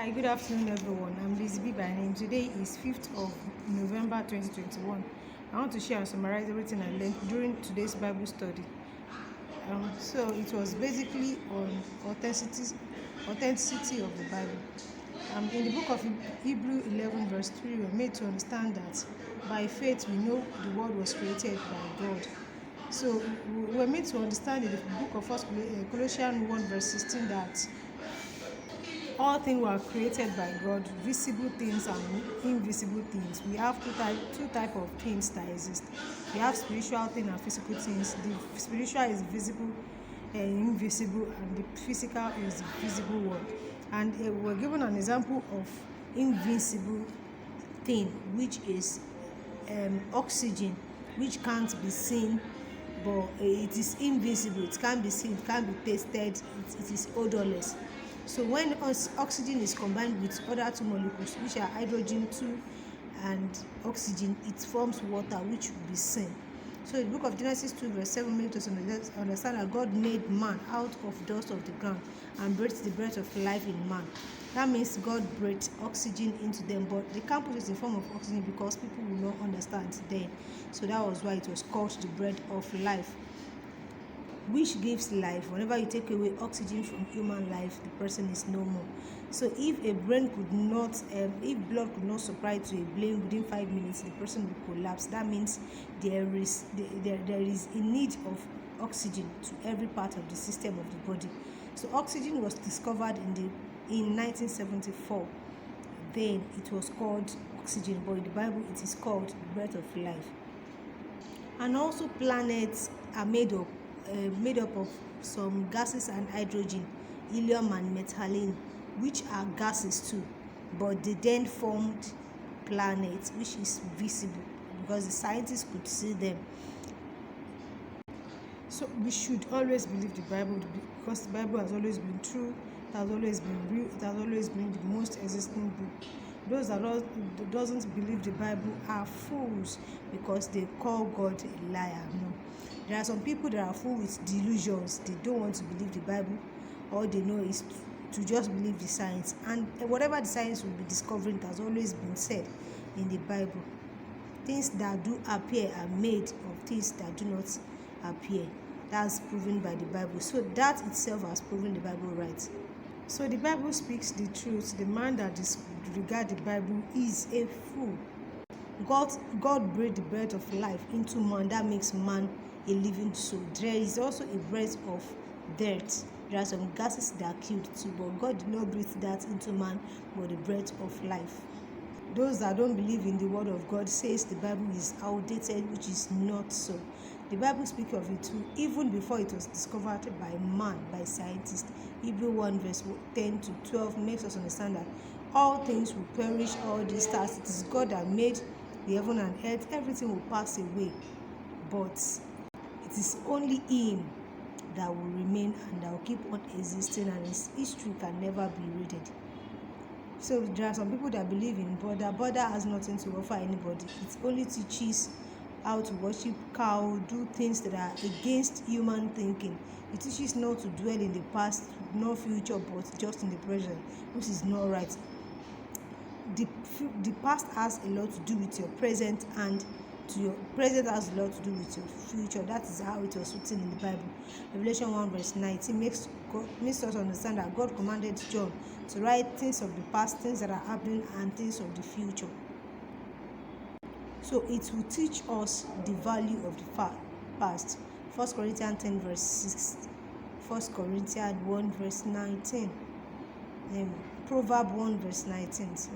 Hi, good afternoon, everyone. I'm Lizzie B by name. Today is 5th of November 2021. I want to share and summarize everything I learned during today's Bible study. So it was basically on authenticity of the Bible. In the book of Hebrew 11 verse 3, we're made to understand that by faith we know the world was created by God. So we're made to understand in the book of Colossians 1 verse 16 that all things were created by God, visible things and invisible things. We have two type of things that exist. We have spiritual things and physical things. The spiritual is visible and invisible, and the physical is the visible one. And we're given an example of invisible thing, which is oxygen, which can't be seen, but it is invisible. It can't be seen, it can't be tasted, it is odorless. So when oxygen is combined with other two molecules, which are hydrogen 2 and oxygen, it forms water, which will be seen. So the book of Genesis 2 verse 7 makes us understand that God made man out of dust of the ground and breathed the breath of life in man. That means God breathed oxygen into them, but they can't put it in form of oxygen because people will not understand then. So that was why it was called the breath of life, which gives life. Whenever you take away oxygen from human life, the person is no more. So if a brain could not, if blood could not supply to a brain within 5 minutes, the person will collapse. That means there is a need of oxygen to every part of the system of the body. So oxygen was discovered in 1974. Then it was called oxygen, but in the Bible it is called breath of life. And also planets are made up of some gases and hydrogen, helium and methane, which are gases too, but they then formed planets, which is visible because the scientists could see them. So we should always believe the Bible, because the Bible has always been true, it has always been real, it has always been the most existing book. Those that doesn't believe the Bible are fools because they call God a liar. No. There are some people that are full with delusions. They don't want to believe the Bible. All they know is to just believe the science. And whatever the science will be discovering, it has always been said in the Bible. Things that do appear are made of things that do not appear. That's proven by the Bible. So that itself has proven the Bible right. So the Bible speaks the truth. The man that disregards the Bible is a fool. God breathed the breath of life into man. That makes man a living soul. There is also a breath of death. There are some gases that are killed too, but God did not breathe that into man, but the breath of life. Those that don't believe in the word of God says the Bible is outdated, which is not so. The Bible speaks of it too, even before it was discovered by man, by scientists. Hebrew 1 verse 10 to 12 makes us understand that all things will perish, all these stars. It is God that made the heaven and earth. Everything will pass away, but it is only Him that will remain and that will keep on existing, and His history can never be read. So there are some people that believe in Buddha. Buddha has nothing to offer anybody. It only teaches how to worship cow, do things that are against human thinking. It teaches not to dwell in the past, no future, but just in the present, which is not right. The past has a lot to do with your present, and your present has a lot to do with your future. That is how it was written in the Bible. Revelation 1 verse 19 makes us understand that God commanded John to write things of the past, things that are happening, and things of the future. So it will teach us the value of the past. 1 Corinthians 10 verse 6, 1 Corinthians 1 verse 19, Proverbs 1 verse 19. So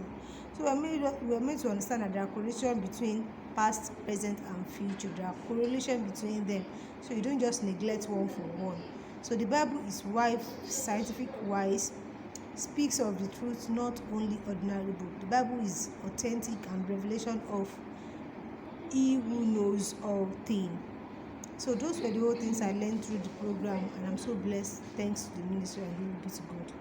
we are made to understand that there are correlation between past, present, and future. There are correlation between them. So you don't just neglect one for one. So the Bible is wise, scientific wise, speaks of the truth, not only ordinary book. The Bible is authentic and revelation of He who knows all things. So those were the whole things I learned through the program, and I'm so blessed. Thanks to the ministry, and glory be to God.